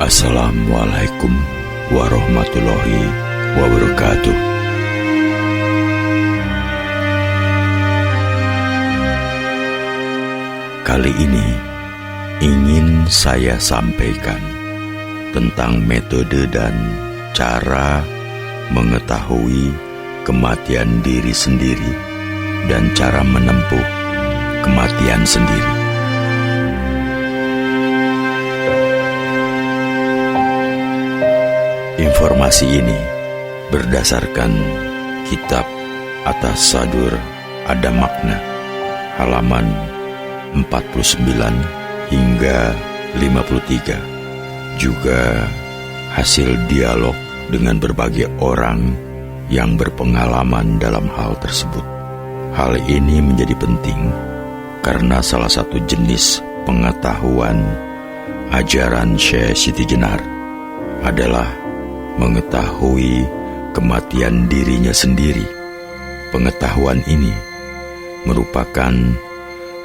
Assalamualaikum warahmatullahi wabarakatuh. Kali ini ingin saya sampaikan tentang metode dan cara mengetahui kematian diri sendiri dan cara menempuh kematian sendiri. Informasi ini berdasarkan kitab Atas Sadur Ada Makna halaman 49 hingga 53, juga hasil dialog dengan berbagai orang yang berpengalaman dalam hal tersebut. Hal ini menjadi penting karena salah satu jenis pengetahuan ajaran Syekh Siti Jenar adalah mengetahui kematian dirinya sendiri. Pengetahuan ini merupakan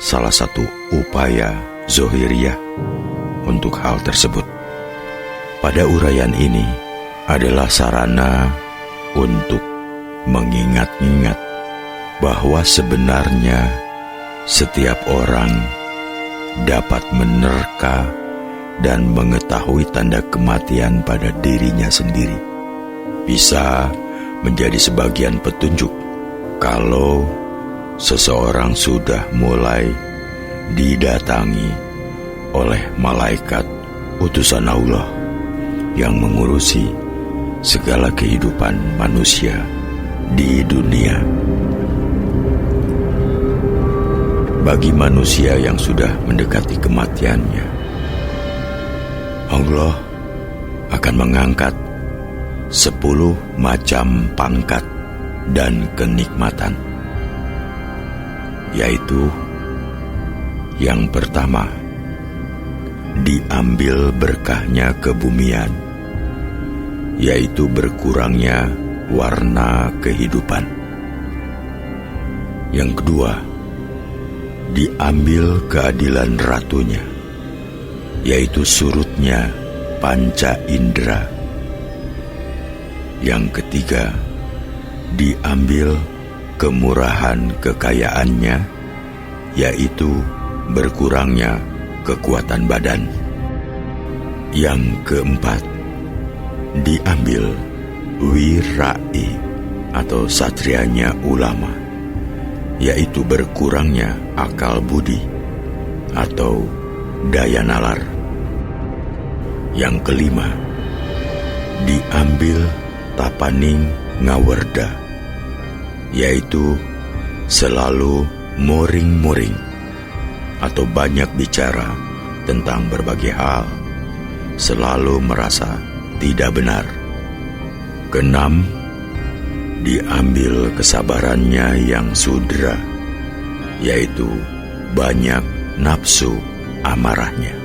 salah satu upaya zohiriyah untuk hal tersebut. Pada uraian ini adalah sarana untuk mengingat-ingat bahwa sebenarnya setiap orang dapat menerka dan mengetahui tanda kematian pada dirinya sendiri. Bisa menjadi sebagian petunjuk kalau seseorang sudah mulai didatangi oleh malaikat utusan Allah yang mengurusi segala kehidupan manusia di dunia. Bagi manusia yang sudah mendekati kematiannya, Allah akan mengangkat 10 macam pangkat dan kenikmatan, yaitu yang pertama, diambil berkahnya kebumian, yaitu berkurangnya warna kehidupan. Yang kedua, diambil keadilan ratunya, yaitu surutnya panca indera. Yang ketiga, diambil kemurahan kekayaannya, yaitu berkurangnya kekuatan badan. Yang keempat, diambil wirai atau satrianya ulama, yaitu berkurangnya akal budi atau daya nalar. Yang kelima, diambil tapaning ngawerda, yaitu selalu muring-muring atau banyak bicara tentang berbagai hal, selalu merasa tidak benar. Keenam, diambil kesabarannya yang sudra, yaitu banyak nafsu amarahnya.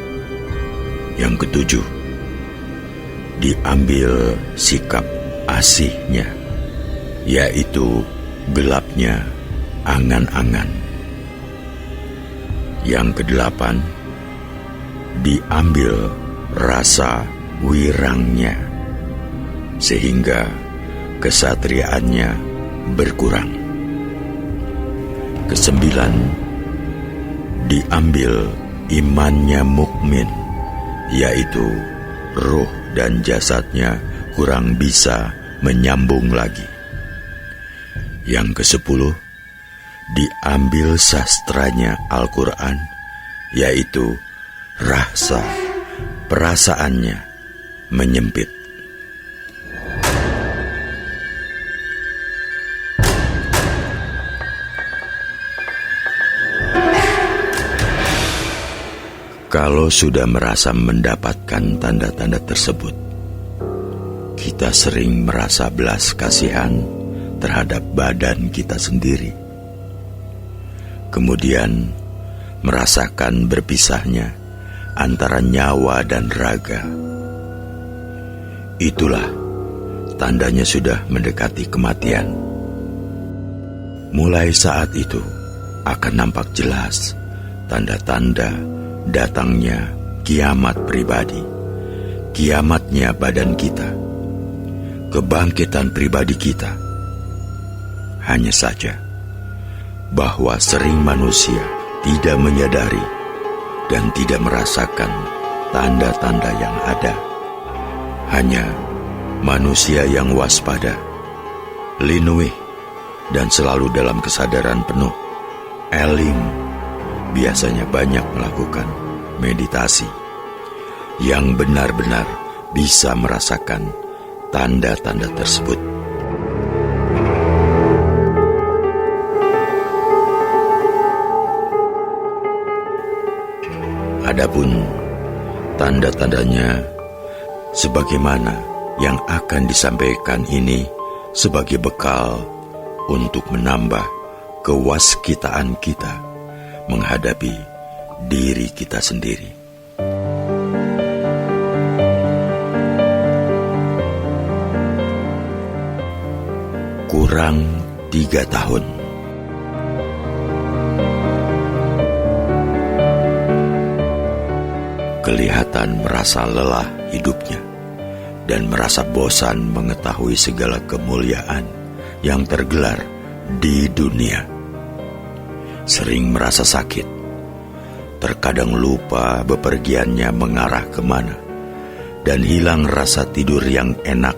Yang ketujuh, diambil sikap asihnya, yaitu gelapnya angan-angan. Yang kedelapan, diambil rasa wirangnya, sehingga kesatriaannya berkurang. Kesembilan, diambil imannya mukmin, yaitu ruh dan jasadnya kurang bisa menyambung lagi. Yang kesepuluh, diambil sastranya Al-Quran, yaitu rasa perasaannya menyempit. Kalau sudah merasa mendapatkan tanda-tanda tersebut, kita sering merasa belas kasihan terhadap badan kita sendiri. Kemudian merasakan berpisahnya antara nyawa dan raga. Itulah tandanya sudah mendekati kematian. Mulai saat itu akan nampak jelas tanda-tanda datangnya kiamat pribadi, kiamatnya badan kita, kebangkitan pribadi kita. Hanya saja bahwa sering manusia tidak menyadari dan tidak merasakan tanda-tanda yang ada. Hanya manusia yang waspada, linuih, dan selalu dalam kesadaran penuh, eling, biasanya banyak melakukan meditasi yang benar-benar bisa merasakan tanda-tanda tersebut. Adapun tanda-tandanya sebagaimana yang akan disampaikan ini sebagai bekal untuk menambah kewaskitaan kita menghadapi diri kita sendiri. Kurang 3 tahun. Kelihatan merasa lelah hidupnya dan merasa bosan mengetahui segala kemuliaan yang tergelar di dunia. Sering merasa sakit, terkadang lupa bepergiannya mengarah kemana, dan hilang rasa tidur yang enak.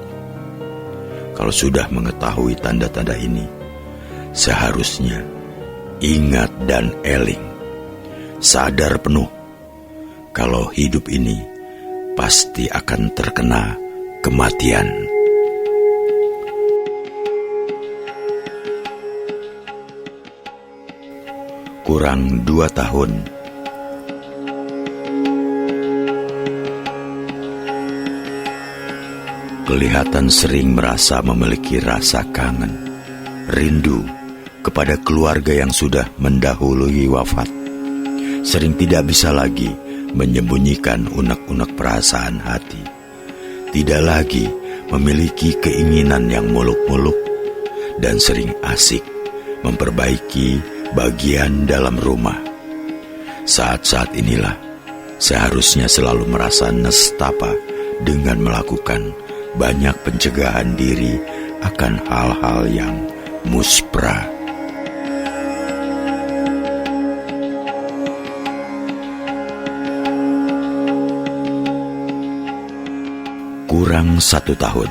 Kalau sudah mengetahui tanda-tanda ini, seharusnya ingat dan eling, sadar penuh kalau hidup ini pasti akan terkena kematian. Kurang 2 tahun. Kelihatan sering merasa memiliki rasa kangen, rindu kepada keluarga yang sudah mendahului wafat. Sering tidak bisa lagi menyembunyikan unek-unek perasaan hati. Tidak lagi memiliki keinginan yang muluk-muluk dan sering asik memperbaiki bagian dalam rumah. Saat-saat inilah seharusnya selalu merasa nestapa dengan melakukan banyak pencegahan diri akan hal-hal yang muspra. Kurang 1 tahun.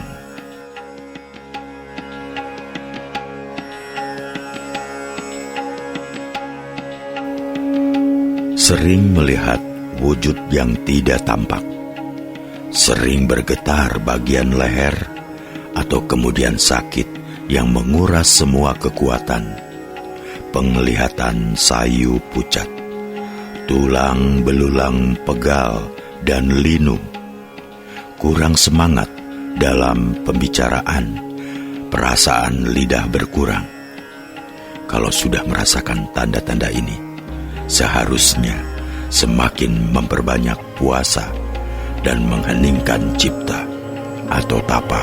Sering melihat wujud yang tidak tampak, sering bergetar bagian leher, atau kemudian sakit yang menguras semua kekuatan. Penglihatan sayu pucat, tulang belulang pegal dan linu. Kurang semangat dalam pembicaraan, perasaan lidah berkurang. Kalau sudah merasakan tanda-tanda ini, seharusnya semakin memperbanyak puasa dan mengheningkan cipta atau tapa.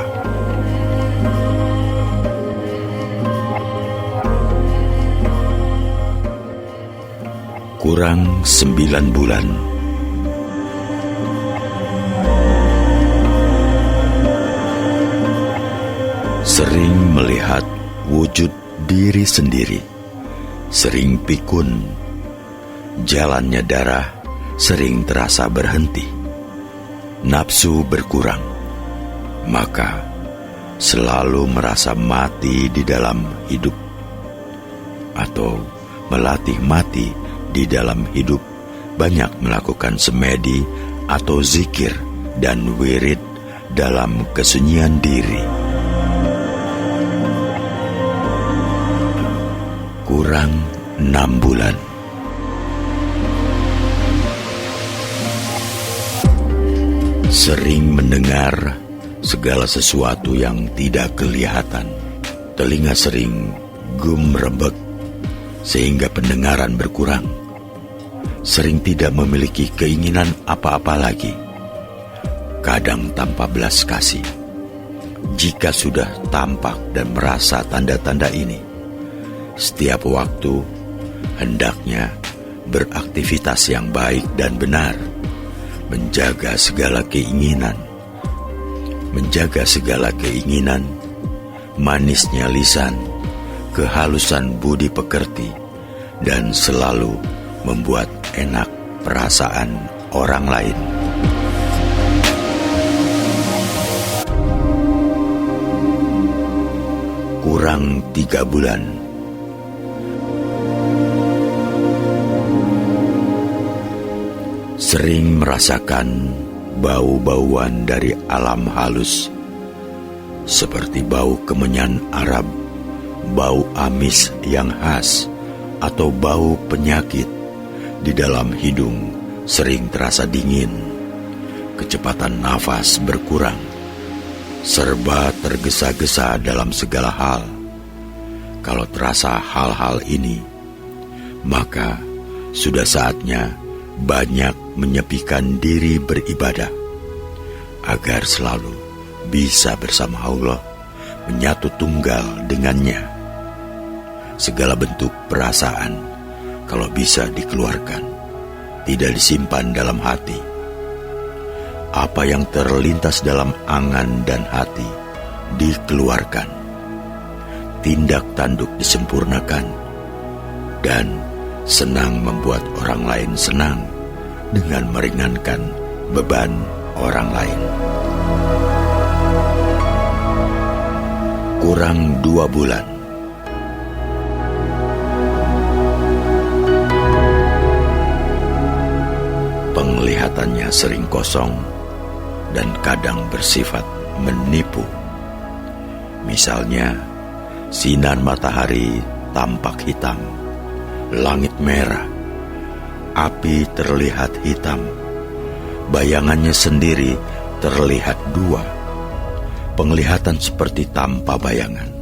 Kurang 9 bulan. Sering melihat wujud diri sendiri, sering pikun, jalannya darah sering terasa berhenti, nafsu berkurang, maka selalu merasa mati di dalam hidup, atau melatih mati di dalam hidup, banyak melakukan semedi atau zikir dan wirid dalam kesunyian diri. Kurang 6 bulan. Sering mendengar segala sesuatu yang tidak kelihatan. Telinga sering gumrebek sehingga pendengaran berkurang. Sering tidak memiliki keinginan apa-apa lagi. Kadang tanpa belas kasih. Jika sudah tampak dan merasa tanda-tanda ini, setiap waktu hendaknya beraktivitas yang baik dan benar, menjaga segala keinginan menjaga segala keinginan, manisnya lisan, kehalusan budi pekerti, dan selalu membuat enak perasaan orang lain. Kurang 3 bulan. Sering merasakan bau-bauan dari alam halus, seperti bau kemenyan Arab, bau amis yang khas, atau bau penyakit. Di dalam hidung sering terasa dingin, kecepatan nafas berkurang, serba tergesa-gesa dalam segala hal. Kalau terasa hal-hal ini, maka sudah saatnya banyak menyepikan diri beribadah, agar selalu bisa bersama Allah, menyatu tunggal dengannya. Segala bentuk perasaan, kalau bisa dikeluarkan, tidak disimpan dalam hati. Apa yang terlintas dalam angan dan hati, dikeluarkan. Tindak tanduk disempurnakan, dan senang membuat orang lain senang dengan meringankan beban orang lain. Kurang 2 bulan. Penglihatannya sering kosong dan kadang bersifat menipu. Misalnya, sinar matahari tampak hitam, langit merah, api terlihat hitam, bayangannya sendiri terlihat 2. Penglihatan seperti tanpa bayangan.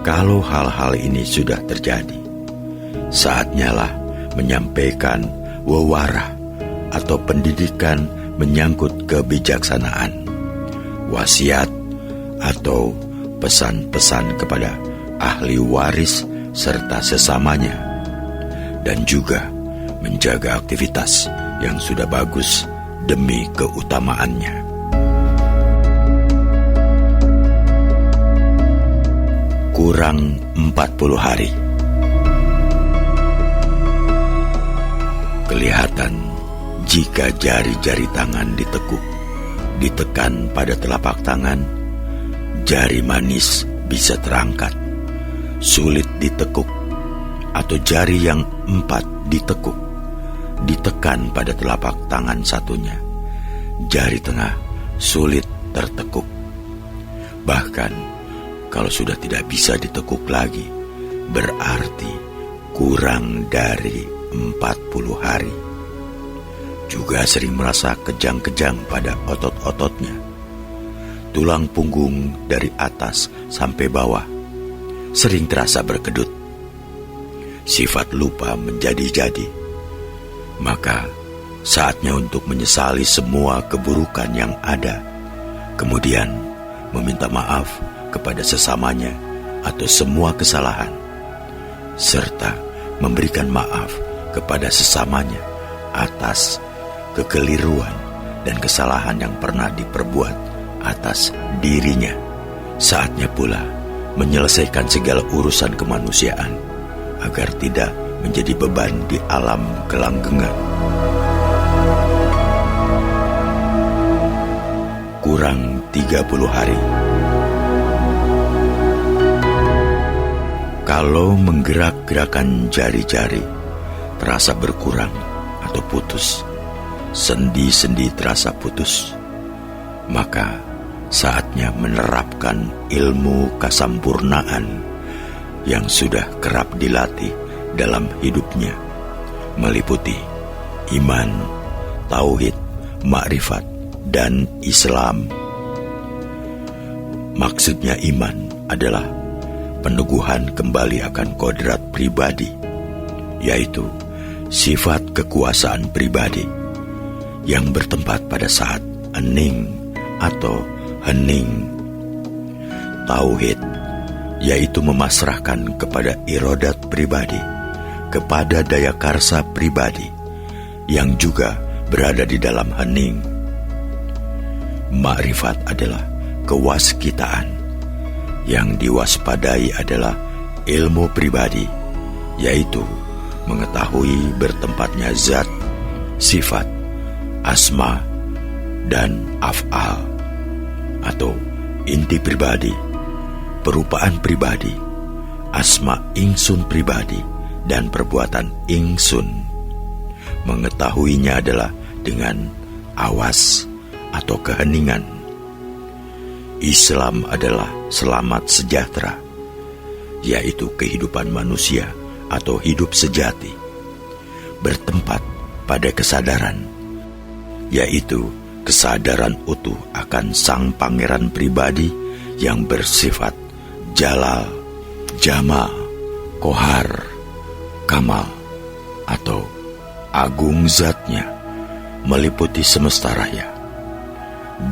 Kalau hal-hal ini sudah terjadi, saatnya lah menyampaikan wewarah atau pendidikan menyangkut kebijaksanaan, wasiat atau pesan-pesan kepada ahli waris serta sesamanya, dan juga menjaga aktivitas yang sudah bagus demi keutamaannya. Kurang 40 hari. Kelihatan jika jari-jari tangan ditekuk, ditekan pada telapak tangan, jari manis bisa terangkat. Sulit ditekuk, atau jari yang 4 ditekuk, ditekan pada telapak tangan satunya, jari tengah sulit tertekuk. Bahkan kalau sudah tidak bisa ditekuk lagi, berarti kurang dari 40 hari. Juga sering merasa kejang-kejang pada otot-ototnya. Tulang punggung dari atas sampai bawah sering terasa berkedut. Sifat lupa menjadi-jadi. Maka saatnya untuk menyesali semua keburukan yang ada, kemudian meminta maaf kepada sesamanya atau semua kesalahan, serta memberikan maaf kepada sesamanya atas kekeliruan dan kesalahan yang pernah diperbuat atas dirinya. Saatnya pula menyelesaikan segala urusan kemanusiaan agar tidak menjadi beban di alam kelanggengan. Kurang 30 hari. Kalau menggerak-gerakan jari-jari terasa berkurang atau putus, sendi-sendi terasa putus, maka saatnya menerapkan ilmu kasampurnaan yang sudah kerap dilatih dalam hidupnya, meliputi iman, tauhid, makrifat, dan Islam. Maksudnya iman adalah peneguhan kembali akan kodrat pribadi, yaitu sifat kekuasaan pribadi yang bertempat pada saat ening atau hening. Tauhid yaitu memasrahkan kepada irodat pribadi, kepada daya karsa pribadi yang juga berada di dalam hening. Makrifat adalah kewaskitaan. Yang diwaspadai adalah ilmu pribadi, yaitu mengetahui bertempatnya zat, sifat, asma, dan af'al, atau inti pribadi, perupaan pribadi, asma ingsun pribadi, dan perbuatan ingsun. Mengetahuinya adalah dengan awas atau keheningan. Islam adalah selamat sejahtera, yaitu kehidupan manusia atau hidup sejati, bertempat pada kesadaran, yaitu kesadaran utuh akan sang pangeran pribadi yang bersifat jalal, jamal, kohar, kamal, atau agung zatnya, meliputi semesta raya.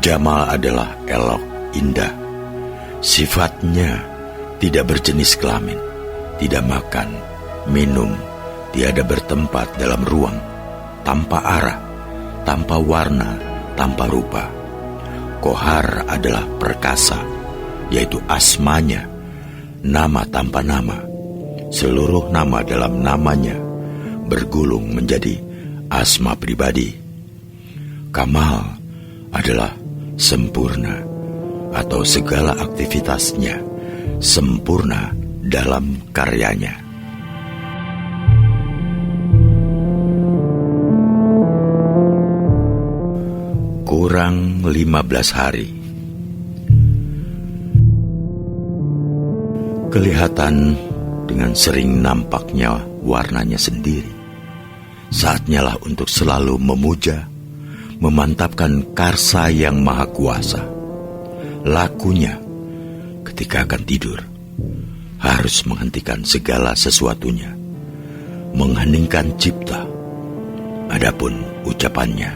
Jamal adalah elok, indah. Sifatnya tidak berjenis kelamin, tidak makan, minum, tiada bertempat dalam ruang, tanpa arah, tanpa warna, tanpa rupa. Kohar adalah perkasa, yaitu asmanya, nama tanpa nama. Seluruh nama dalam namanya bergulung menjadi asma pribadi. Kamal adalah sempurna, atau segala aktivitasnya sempurna dalam karyanya. Kurang 15 hari. Kelihatan dengan sering nampaknya warnanya sendiri. Saatnya lah untuk selalu memuja, memantapkan karsa yang maha kuasa. Lakunya ketika akan tidur harus menghentikan segala sesuatunya, mengheningkan cipta. Adapun ucapannya,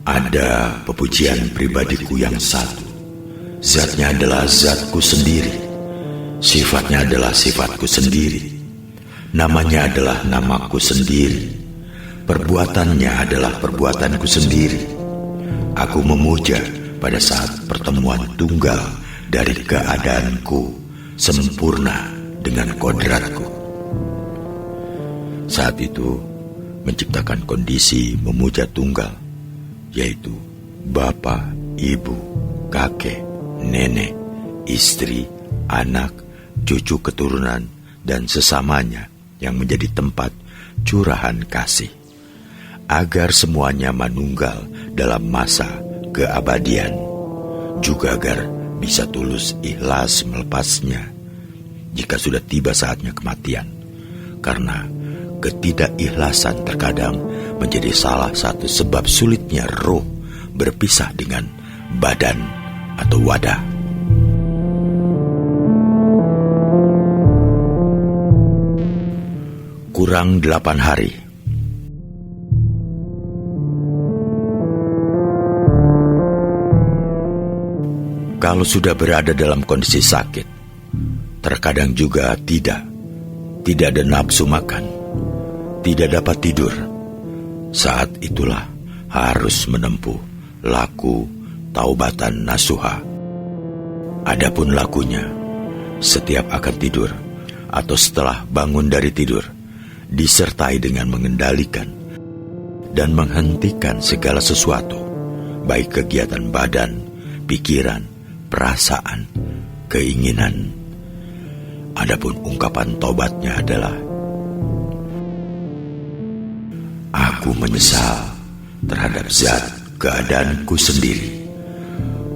ada pepujian pribadiku yang satu, zatnya adalah zatku sendiri, sifatnya adalah sifatku sendiri, namanya adalah namaku sendiri, perbuatannya adalah perbuatanku sendiri. Aku memuja pada saat pertemuan tunggal dari keadaanku sempurna dengan kodratku. Saat itu menciptakan kondisi memuja tunggal, yaitu bapa, ibu, kakek, nenek, istri, anak, cucu keturunan, dan sesamanya yang menjadi tempat curahan kasih, agar semuanya manunggal dalam masa keabadian, juga agar bisa tulus ikhlas melepasnya jika sudah tiba saatnya kematian, karena ketidakikhlasan terkadang menjadi salah satu sebab sulitnya roh berpisah dengan badan atau wadah. Kurang 8 hari. Kalau sudah berada dalam kondisi sakit, terkadang juga tidak ada nafsu makan, tidak dapat tidur. Saat itulah harus menempuh laku taubatan nasuha. Adapun lakunya, setiap akan tidur atau setelah bangun dari tidur, disertai dengan mengendalikan dan menghentikan segala sesuatu, baik kegiatan badan, pikiran, perasaan, keinginan. Adapun ungkapan tobatnya adalah, aku menyesal terhadap zat keadaanku sendiri,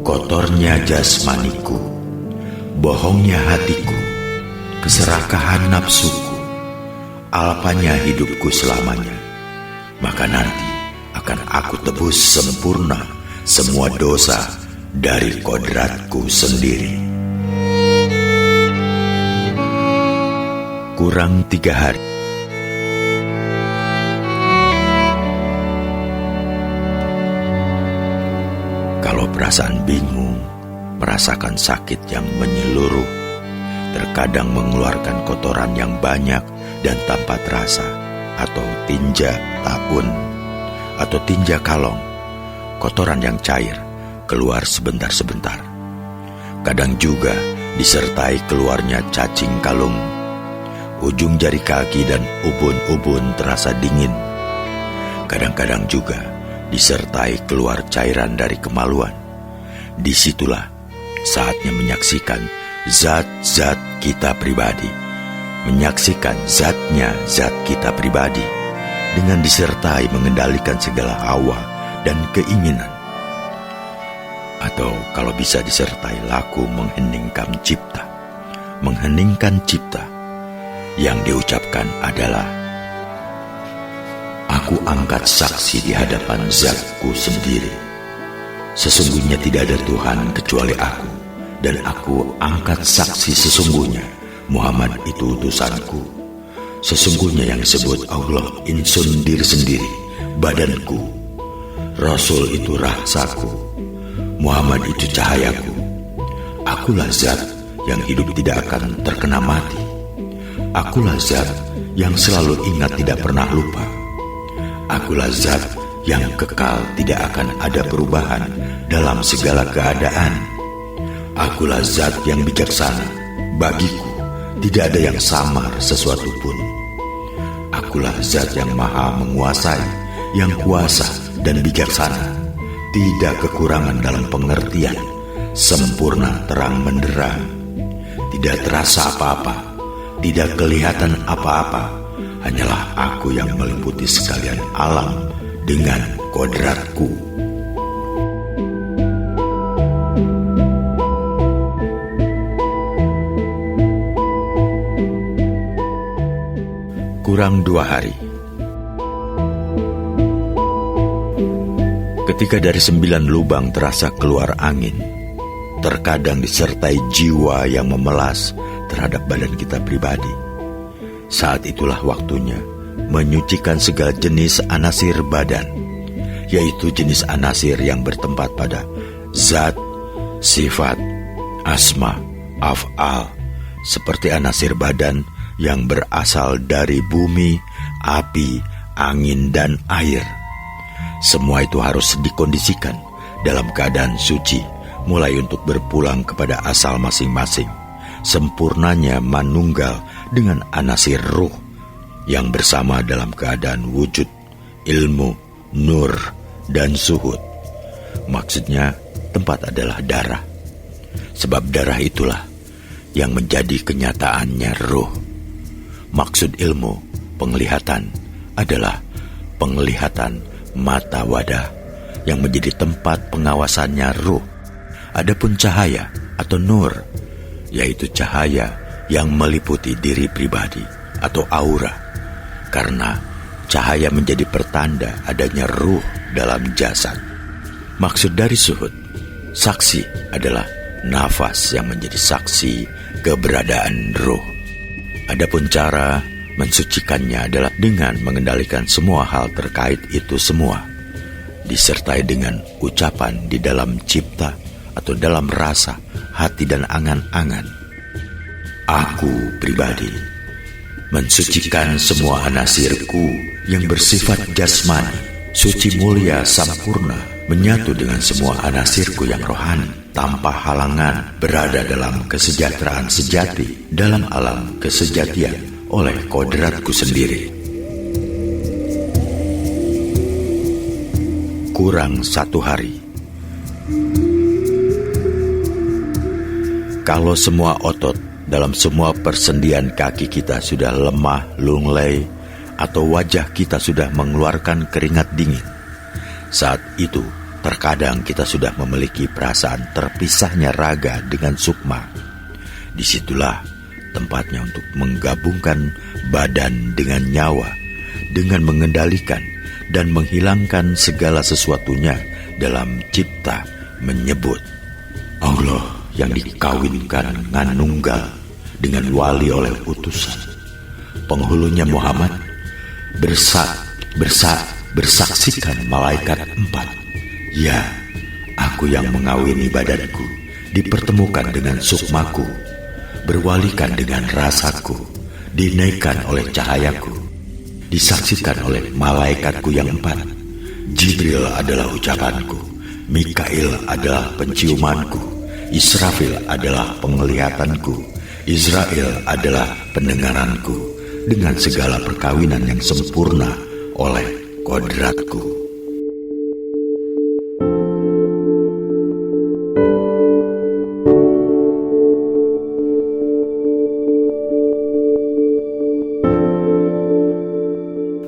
kotornya jasmaniku, bohongnya hatiku, keserakahan nafsuku, alpanya hidupku selamanya. Maka nanti akan aku tebus sempurna semua dosa dari kodratku sendiri. Kurang 3 hari. Kalau perasaan bingung, merasakan sakit yang menyeluruh, terkadang mengeluarkan kotoran yang banyak dan tanpa terasa, atau tinja tabun, atau tinja kalong, kotoran yang cair keluar sebentar-sebentar. Kadang juga disertai keluarnya cacing kalung. Ujung jari kaki dan ubun-ubun terasa dingin. Kadang-kadang juga disertai keluar cairan dari kemaluan. Disitulah saatnya menyaksikan zat-zat kita pribadi, menyaksikan zatnya zat kita pribadi, dengan disertai mengendalikan segala hawa dan keinginan. Atau kalau bisa disertai laku mengheningkan cipta. Mengheningkan cipta yang diucapkan adalah, aku angkat saksi di hadapan zatku sendiri. Sesungguhnya tidak ada Tuhan kecuali aku, dan aku angkat saksi sesungguhnya Muhammad itu utusanku. Sesungguhnya yang disebut Allah insun diri sendiri, badanku. Rasul itu rasaku, Muhammad itu cahayaku. Akulah zat yang hidup tidak akan terkena mati. Akulah zat yang selalu ingat tidak pernah lupa. Akulah zat yang kekal tidak akan ada perubahan dalam segala keadaan. Akulah zat yang bijaksana, bagiku tidak ada yang samar sesuatu pun. Akulah zat yang maha menguasai, yang kuasa dan bijaksana, tidak kekurangan dalam pengertian, sempurna terang menderang, tidak terasa apa-apa, tidak kelihatan apa-apa, hanyalah aku yang meliputi sekalian alam dengan kodratku. Kurang 2 hari. Ketika dari 9 lubang terasa keluar angin, terkadang disertai jiwa yang memelas terhadap badan kita pribadi. Saat itulah waktunya menyucikan segala jenis anasir badan, yaitu jenis anasir yang bertempat pada zat, sifat, asma, af'al, seperti anasir badan yang berasal dari bumi, api, angin, dan air. Semua itu harus dikondisikan dalam keadaan suci, mulai untuk berpulang kepada asal masing-masing. Sempurnanya manunggal dengan anasir ruh yang bersama dalam keadaan wujud, ilmu, nur, dan suhud. Maksudnya tempat adalah darah. Sebab darah itulah yang menjadi kenyataannya ruh. Maksud ilmu, penglihatan, adalah penglihatan mata wadah yang menjadi tempat pengawasannya ruh. Adapun cahaya atau nur, yaitu cahaya yang meliputi diri pribadi atau aura, karena cahaya menjadi pertanda adanya ruh dalam jasad. Maksud dari suhud, saksi, adalah nafas yang menjadi saksi keberadaan ruh. Adapun cara mensucikannya adalah dengan mengendalikan semua hal terkait itu semua, disertai dengan ucapan di dalam cipta atau dalam rasa, hati dan angan-angan. Aku pribadi mensucikan semua anasirku yang bersifat jasmani, suci, mulia, sampurna, menyatu dengan semua anasirku yang rohani, tanpa halangan, berada dalam kesejahteraan sejati, dalam alam kesejatian oleh kodratku sendiri. Kurang 1 hari. Kalau semua otot dalam semua persendian kaki kita sudah lemah, lunglai, atau wajah kita sudah mengeluarkan keringat dingin, saat itu terkadang kita sudah memiliki perasaan terpisahnya raga dengan sukma. Disitulah tempatnya untuk menggabungkan badan dengan nyawa, dengan mengendalikan dan menghilangkan segala sesuatunya dalam cipta, menyebut Allah yang dikawinkan nganunggal dengan wali oleh utusan. Penghulunya Muhammad bersaksikan malaikat 4. Ya, aku yang mengawini badanku, dipertemukan dengan sukmaku, berwalikan dengan rasaku, dinaikkan oleh cahayaku, disaksikan oleh malaikatku yang 4, Jibril adalah ucapanku, Mikail adalah penciumanku, Israfil adalah penglihatanku, Israel adalah pendengaranku, dengan segala perkawinan yang sempurna oleh kodratku.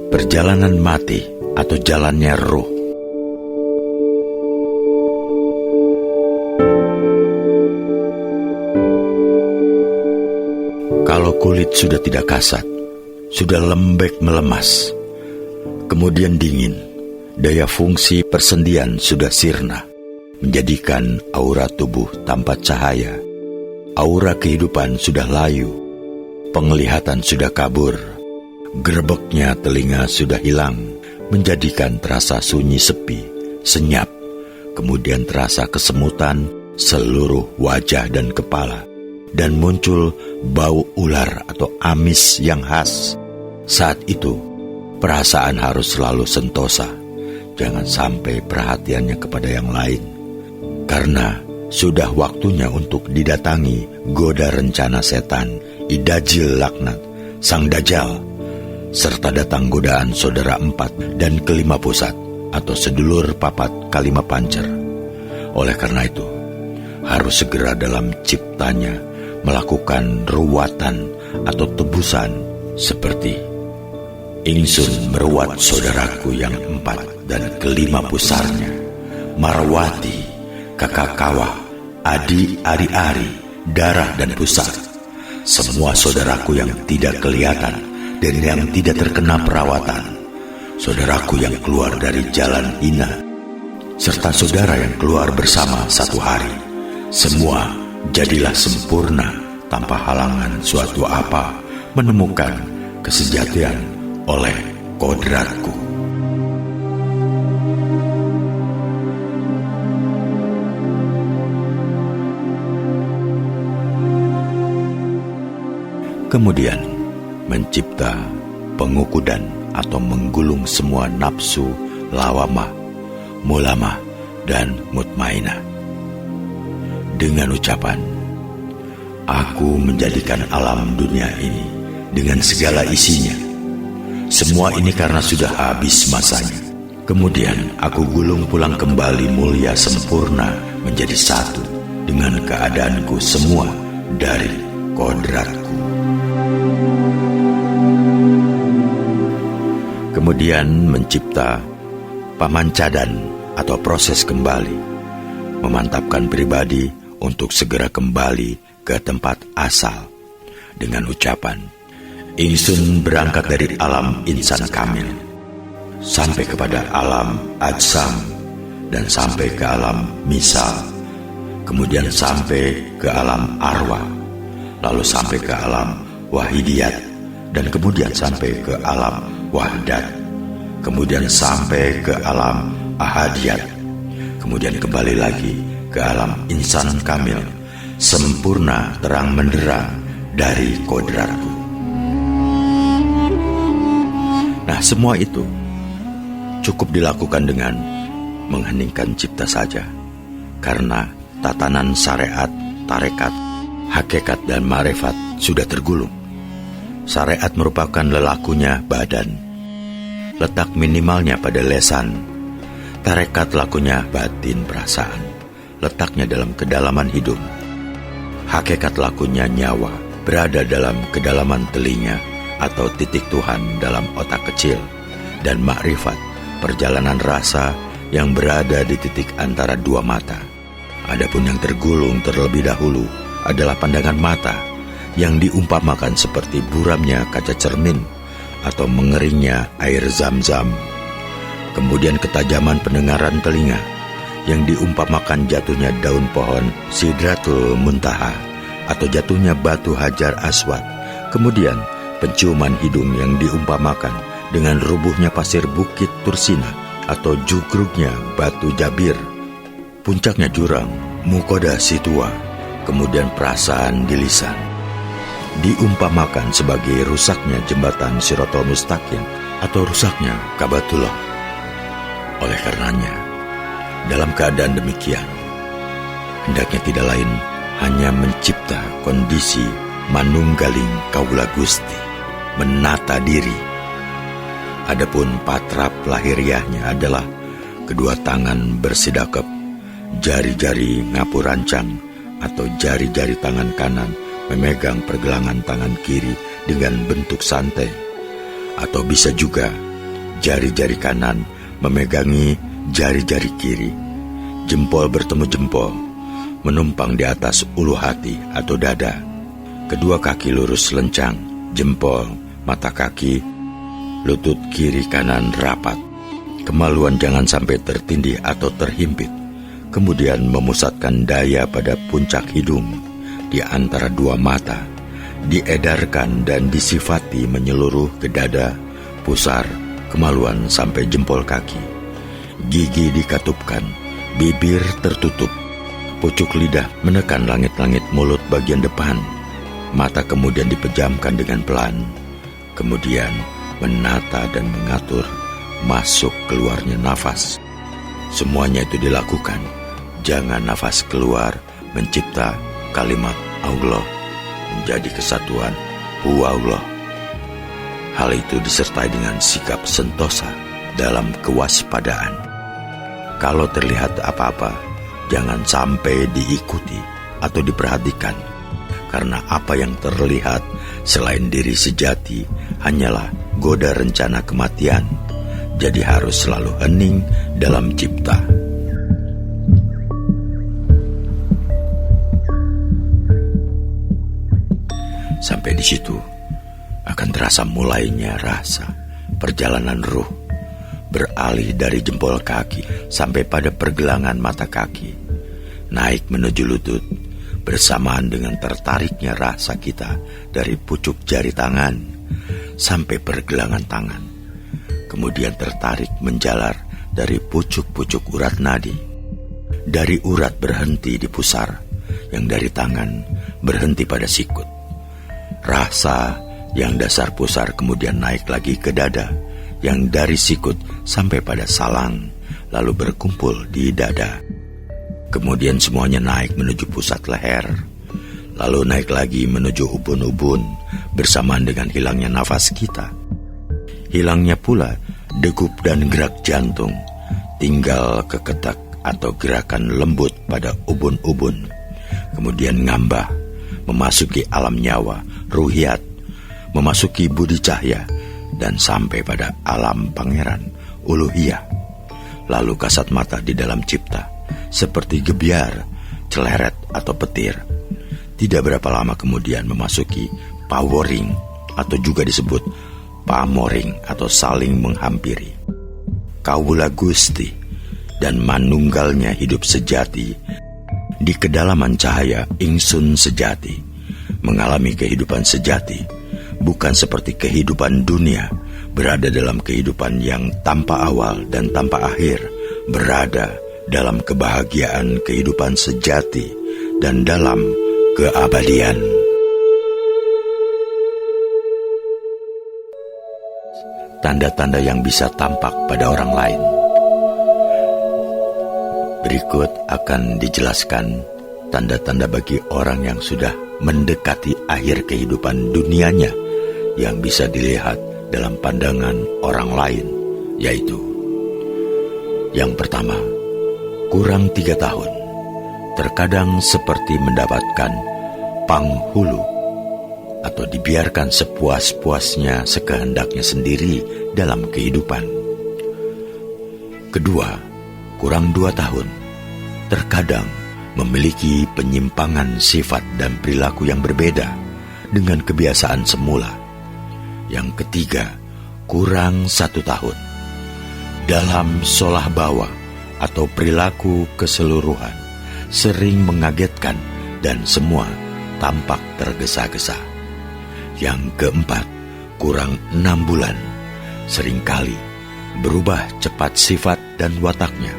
Perjalanan mati atau jalannya ruh. Kalau kulit sudah tidak kasat, sudah lembek melemas, kemudian dingin, daya fungsi persendian sudah sirna, menjadikan aura tubuh tanpa cahaya. Aura kehidupan sudah layu, penglihatan sudah kabur, gerebeknya telinga sudah hilang, menjadikan terasa sunyi sepi, senyap, kemudian terasa kesemutan seluruh wajah dan kepala, dan muncul bau ular atau amis yang khas. Saat itu, perasaan harus selalu sentosa. Jangan sampai perhatiannya kepada yang lain. Karena sudah waktunya untuk didatangi goda rencana setan, idajil laknat, sang dajjal, serta datang godaan saudara 4 dan ke-5 pusat atau sedulur papat kalima pancer. Oleh karena itu, harus segera dalam ciptanya melakukan ruwatan atau tebusan seperti ingsun meruat saudaraku yang 4 dan ke-5 pusarnya, Marwati, kakak kawah, adi ari-ari, darah dan pusar, semua saudaraku yang tidak kelihatan dan yang tidak terkena perawatan, saudaraku yang keluar dari jalan hina, serta saudara yang keluar bersama satu hari, semua jadilah sempurna tanpa halangan suatu apa menemukan kesejatian oleh kodratku. Kemudian mencipta pengukudan atau menggulung semua nafsu lawamah, mulamah, dan mutmainah. Dengan ucapan, aku menjadikan alam dunia ini dengan segala isinya. Semua ini karena sudah habis masanya. Kemudian aku gulung pulang kembali mulia sempurna menjadi satu dengan keadaanku semua dari kodratku. Kemudian mencipta pamancadan atau proses kembali, memantapkan pribadi untuk segera kembali ke tempat asal dengan ucapan, ingsun berangkat dari alam insan kamil sampai kepada alam ajsam dan sampai ke alam misal, kemudian sampai ke alam arwah, lalu sampai ke alam wahidiyat, dan kemudian sampai ke alam wahdat, kemudian sampai ke alam ahadiyat, kemudian kembali lagi ke alam insan kamil, sempurna terang menderang dari kodratku. Nah, semua itu cukup dilakukan dengan mengheningkan cipta saja, karena tatanan syariat, tarekat, hakikat, dan marifat sudah tergulung. Syariat merupakan lelakunya badan, letak minimalnya pada lesan. Tarekat lakunya batin perasaan, letaknya dalam kedalaman hidung. Hakikat lakunya nyawa, berada dalam kedalaman telinga atau titik Tuhan dalam otak kecil. Dan makrifat, perjalanan rasa yang berada di titik antara dua mata. Adapun yang tergulung terlebih dahulu adalah pandangan mata, yang diumpamakan seperti buramnya kaca cermin atau mengeringnya air zam-zam. Kemudian ketajaman pendengaran telinga, yang diumpamakan jatuhnya daun pohon Sidratul Muntaha atau jatuhnya batu Hajar Aswad. Kemudian penciuman hidung yang diumpamakan dengan rubuhnya pasir bukit Tursina atau jugrugnya batu Jabir. Puncaknya jurang Mukoda Situa. Kemudian perasaan di lisan diumpamakan sebagai rusaknya jembatan Siratal Mustaqim atau rusaknya Kabatullah. Oleh karenanya, dalam keadaan demikian, hendaknya tidak lain hanya mencipta kondisi manunggaling kaula Gusti, menata diri. Adapun patrap lahiriahnya adalah kedua tangan bersidakep, jari-jari ngapu rancang atau jari-jari tangan kanan memegang pergelangan tangan kiri dengan bentuk santai, atau bisa juga jari-jari kanan memegangi jari-jari kiri, jempol bertemu jempol, menumpang di atas ulu hati atau dada, kedua kaki lurus lencang, jempol, mata kaki, lutut kiri kanan rapat, kemaluan jangan sampai tertindih atau terhimpit, kemudian memusatkan daya pada puncak hidung, di antara dua mata, diedarkan dan disifati menyeluruh ke dada, pusar, kemaluan sampai jempol kaki. Gigi dikatupkan, bibir tertutup, pucuk lidah menekan langit-langit mulut bagian depan, mata kemudian dipejamkan dengan pelan, kemudian menata dan mengatur masuk keluarnya nafas. Semuanya itu dilakukan, jangan nafas keluar mencipta kalimat Allah menjadi kesatuan Allah. Hal itu disertai dengan sikap sentosa dalam kewaspadaan. Kalau terlihat apa-apa, jangan sampai diikuti atau diperhatikan, karena apa yang terlihat selain diri sejati hanyalah goda rencana kematian. Jadi harus selalu hening dalam cipta. Sampai di situ akan terasa mulainya rasa perjalanan ruh, beralih dari jempol kaki sampai pada pergelangan mata kaki, naik menuju lutut, bersamaan dengan tertariknya rasa kita dari pucuk jari tangan sampai pergelangan tangan, kemudian tertarik menjalar dari pucuk-pucuk urat nadi, dari urat berhenti di pusar, yang dari tangan berhenti pada sikut. Rasa yang dasar pusar kemudian naik lagi ke dada, yang dari sikut sampai pada salang, lalu berkumpul di dada. Kemudian semuanya naik menuju pusat leher, lalu naik lagi menuju ubun-ubun bersamaan dengan hilangnya nafas kita. Hilangnya pula degup dan gerak jantung, tinggal keketak atau gerakan lembut pada ubun-ubun. Kemudian ngambah, memasuki alam nyawa, ruhiyat, memasuki budi cahya, dan sampai pada alam pangeran, uluhiyah. Lalu kasat mata di dalam cipta, seperti gebiar, celeret atau petir. Tidak berapa lama kemudian memasuki paworing, atau juga disebut pamoring atau saling menghampiri. Kaula Gusti dan manunggalnya hidup sejati di kedalaman cahaya ingsun sejati, mengalami kehidupan sejati, bukan seperti kehidupan dunia, berada dalam kehidupan yang tanpa awal dan tanpa akhir, berada dalam kebahagiaan kehidupan sejati dan dalam keabadian. Tanda-tanda yang bisa tampak pada orang lain. Berikut akan dijelaskan tanda-tanda bagi orang yang sudah mendekati akhir kehidupan dunianya yang bisa dilihat dalam pandangan orang lain, yaitu: yang pertama, kurang 3 tahun, terkadang seperti mendapatkan panghulu atau dibiarkan sepuas-puasnya sekehendaknya sendiri dalam kehidupan. Kedua, kurang 2 tahun, terkadang memiliki penyimpangan sifat dan perilaku yang berbeda dengan kebiasaan semula. Yang ketiga, kurang 1 tahun, dalam solah bawa atau perilaku keseluruhan sering mengagetkan dan semua tampak tergesa-gesa. Yang keempat, kurang 6 bulan, seringkali berubah cepat sifat dan wataknya,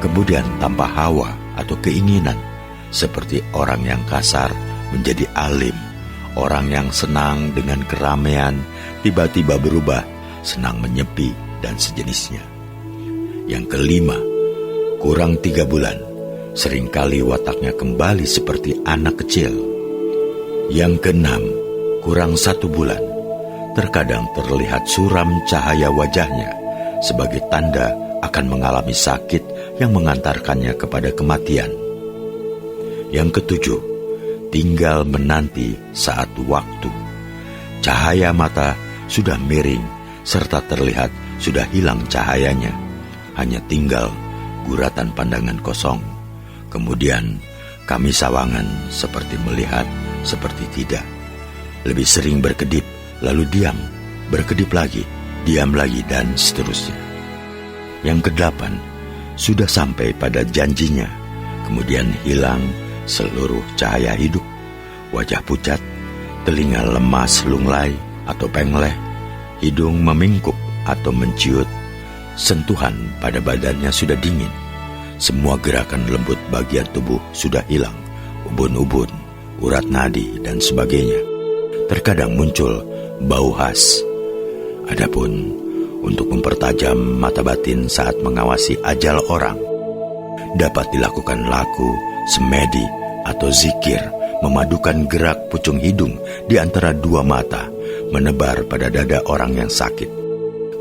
kemudian tanpa hawa atau keinginan, seperti orang yang kasar menjadi alim, orang yang senang dengan keramaian tiba-tiba berubah senang menyepi dan sejenisnya. Yang kelima, kurang 3 bulan, seringkali wataknya kembali seperti anak kecil. Yang keenam, kurang 1 bulan, terkadang terlihat suram cahaya wajahnya sebagai tanda akan mengalami sakit yang mengantarkannya kepada kematian. Yang ketujuh, tinggal menanti saat waktu. Cahaya mata sudah miring serta terlihat sudah hilang cahayanya. Hanya tinggal guratan pandangan kosong. Kemudian kami sawangan seperti melihat, seperti tidak. Lebih sering berkedip, lalu diam, berkedip lagi, diam lagi, dan seterusnya. Yang kedelapan, sudah sampai pada janjinya, kemudian hilang seluruh cahaya hidup. Wajah pucat, telinga lemas lunglai atau pengleh, hidung memingkup atau menciut, sentuhan pada badannya sudah dingin. Semua gerakan lembut bagian tubuh sudah hilang, ubun-ubun, urat nadi, dan sebagainya. Terkadang muncul bau khas. Adapun untuk mempertajam mata batin saat mengawasi ajal orang, dapat dilakukan laku, semedi, atau zikir, memadukan gerak pucung hidung di antara 2 mata, menebar pada dada orang yang sakit.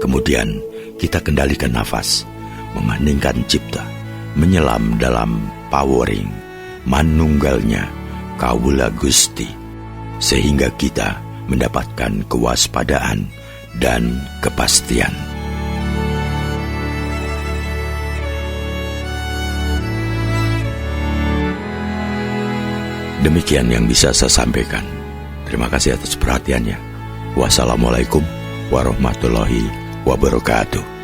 Kemudian kita kendalikan nafas, memaningkan cipta, menyelam dalam pawering, manunggalnya, Kawula Gusti, sehingga kita mendapatkan kewaspadaan dan kepastian. Demikian yang bisa saya sampaikan. Terima kasih atas perhatiannya. Wassalamualaikum warahmatullahi wabarakatuh.